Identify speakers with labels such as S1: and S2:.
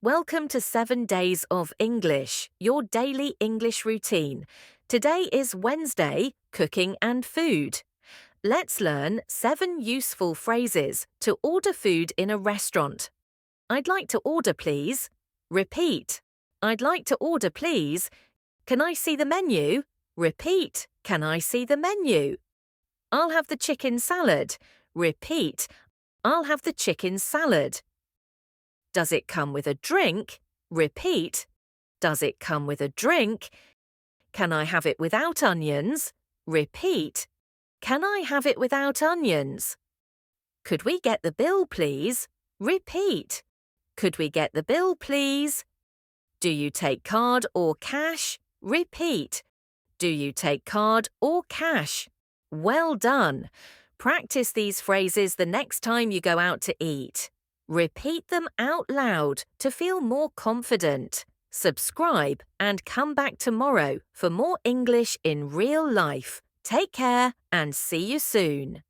S1: Welcome to 7 Days of English, your daily English routine. Today is Wednesday, cooking and food. Let's learn 7 useful phrases to order food in a restaurant. I'd like to order, please. Repeat. I'd like to order, please. Can I see the menu? Repeat. Can I see the menu? I'll have the chicken salad. Repeat. I'll have the chicken salad. Does it come with a drink? Repeat. Does it come with a drink? Can I have it without onions? Repeat. Can I have it without onions? Could we get the bill, please? Repeat. Could we get the bill, please? Do you take card or cash? Repeat. Do you take card or cash? Well done. Practice these phrases the next time you go out to eat. Repeat them out loud to feel more confident. Subscribe and come back tomorrow for more English in real life. Take care and see you soon.